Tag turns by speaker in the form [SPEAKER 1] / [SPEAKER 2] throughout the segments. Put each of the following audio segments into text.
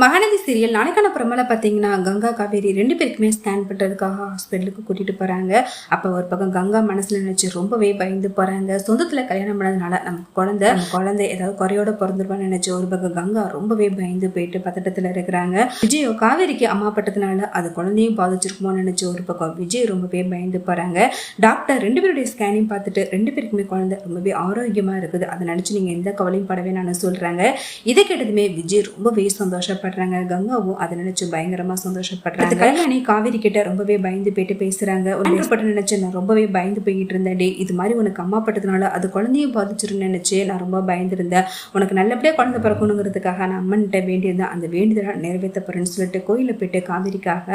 [SPEAKER 1] Mahanadi serial நாளைக்கான பிரமல பார்த்தீங்கன்னா கங்கா காவேரி 2 பேருக்குமே ஸ்கேன் பண்ணுறதுக்காக ஹாஸ்பிட்டலுக்கு கூட்டிட்டு போறாங்க. அப்போ ஒரு பக்கம் கங்கா மனசுல நினைச்சு ரொம்பவே பயந்து போறாங்க. சொந்தத்துல கல்யாணம் பண்ணதுனால நமக்கு குழந்தை ஏதாவது குறையோட பிறந்துருவான்னு நினைச்சு ஒரு பக்கம் கங்கா ரொம்பவே பயந்து போயிட்டு பதட்டத்துல இருக்கிறாங்க. விஜயோ காவேரிக்கு அம்மா பட்டதுனால அது குழந்தையும் பாதிச்சிருக்குமோன்னு நினைச்சு ஒரு பக்கம் விஜய் ரொம்பவே பயந்து போறாங்க. டாக்டர் 2 பேருடைய ஸ்கேனையும் பார்த்துட்டு 2 பேருக்குமே குழந்தை ரொம்பவே ஆரோக்கியமா இருக்குது, அதை நினைச்சு நீங்க எந்த கவலையும் படவே நான் சொல்றாங்க. இதை கேட்டதுமே விஜய் ரொம்பவே சந்தோஷப்படுறாங்க. கங்காவும் அதை நினைச்சு பயங்கரமா சந்தோஷப்படுறாங்க. கல்யாணி காவேரி கிட்ட ரொம்பவே பயந்து போயிட்டு பேசுறாங்க. ஒரு நினைச்சு நான் ரொம்பவே பயந்து போயிட்டு இருந்தேன். இது மாதிரி உனக்கு அம்மா பட்டதுனால அது குழந்தையும் பாதிச்சிருன்னு நினைச்சு நான் ரொம்ப பயந்துருந்தேன். உனக்கு நல்லபடியா குழந்தை பிறக்கணுங்கிறதுக்காக நான் அம்மன்கிட்ட வேண்டியிருந்தேன். அந்த வேண்டுதலை நிறைவேற்ற போறேன்னு சொல்லிட்டு கோயில போயிட்டு காவேரிக்காக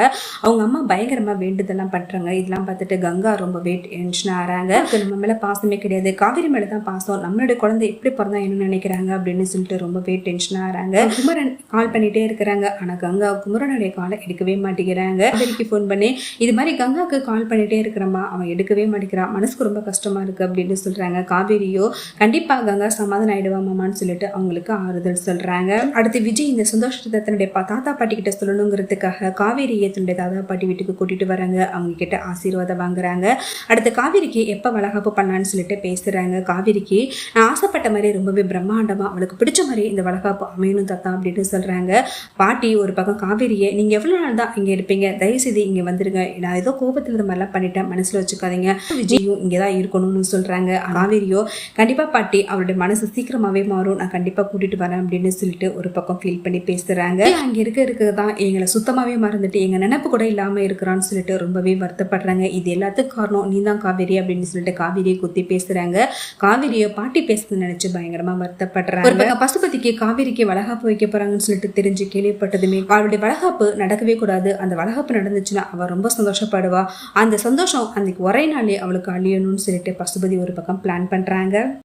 [SPEAKER 1] அவங்க அம்மா பயங்கரமா வேண்டுதெல்லாம் பண்றாங்க. இதெல்லாம் பார்த்துட்டு கங்கா ரொம்பவே டென்ஷன் ஆறாங்க. நம்ம மேல பாசமே கிடையாது, காவேரி மேலதான் பாசம், நம்மளுடைய குழந்தை எப்படி பிறந்தா என்ன நினைக்கிறாங்க அப்படின்னு சொல்லிட்டு ரொம்பவே டென்ஷன் ஆறாங்க. குமரன் கால் பண்ணிட்டே இருக்கிறாங்க. ஆனா கங்கா குமரனுடைய காலை எடுக்கவே மாட்டேங்கிறாங்க. காவேரிக்கு போன் பண்ணி இது மாதிரி கங்காவுக்கு கால் பண்ணிட்டே இருக்கிறம்மா, அவன் எடுக்கவே மாட்டேங்கிறான், மனசுக்கு ரொம்ப கஷ்டமா இருக்கு அப்படின்னு சொல்றாங்க. காவேரியோ கண்டிப்பா கங்கா சமாதானம் ஆயிடுவாமான்னு சொல்லிட்டு அவங்களுக்கு ஆறுதல் சொல்றாங்க. அடுத்து விஜய் இந்த சந்தோஷத்தை தன்னுடைய தாத்தா பாட்டி கிட்ட சொல்லணுங்கிறதுக்காக காவேரியை தன்னுடைய தாத்தா பாட்டி வீட்டுக்கு கூட்டிட்டு வராங்க. அவங்க கிட்ட ஆசீர்வாதம் வாங்குறாங்க. அடுத்து காவேரிக்கு எப்ப வளகாப்பு பண்ணலான்னு சொல்லிட்டு பேசுறாங்க. காவேரிக்கு நான் ஆசைப்பட்ட மாதிரி ரொம்பவே பிரம்மாண்டமா அவளுக்கு பிடிச்ச மாதிரி இந்த வளகாப்பு அமையணும் தாத்தா அப்படின்னு சொல்றாங்க. பாட்டி ஒரு பக்கம் காவேரியை நீங்க எவ்வளவு நாள் தான் இங்க இருப்பீங்க, தயவுசெய்து இங்க வந்துருங்க, நான் ஏதோ கோபத்துல இந்த மாதிரிலாம் பண்ணிட்டேன், மனசுல வச்சுக்காதீங்க, விஜயும் இங்கதான் இருக்கணும்னு சொல்றாங்க. காவேரியோ கண்டிப்பா பாட்டி அவருடைய மனசு சீக்கிரமாவே மாறும், நான் கண்டிப்பா கூட்டிட்டு வரேன் அப்படின்னு சொல்லிட்டு ஒரு பக்கம் ஃபீல் பண்ணி பேசுறாங்க. அங்க இருக்கிறதுதான் எங்களை சுத்தமாவே மறந்துட்டு எங்க நினைப்பு கூட இல்லாம இருக்கிறான்னு சொல்லிட்டு ரொம்பவே வருத்தப்படுறாங்க. இது எல்லாத்துக்கும் காரணம் நீ தான் காவேரி அப்படின்னு சொல்லிட்டு காவேரியை குத்தி பேசுறாங்க. காவேரியை பாட்டி பேசுறது நினைச்சு பயங்கரமா வருத்தப்படுறாங்க. பசுபதிக்கு காவேரிக்கு வளகாப்பு வைக்க போறாங்கன்னு சொல்லிட்டு தெரிஞ்சு கேள்விப்பட்டதுமே அவளுடைய வளகாப்பு நடக்கவே கூடாது, அந்த வளகாப்பு நடந்துச்சுன்னா அவ ரொம்ப சந்தோஷப்படுவா, அந்த சந்தோஷம் அன்னைக்கு ஒரே நாளே அவளுக்கு அழியணும்னு சொல்லிட்டு பசுபதி ஒரு பக்கம் பிளான் பண்றாங்க.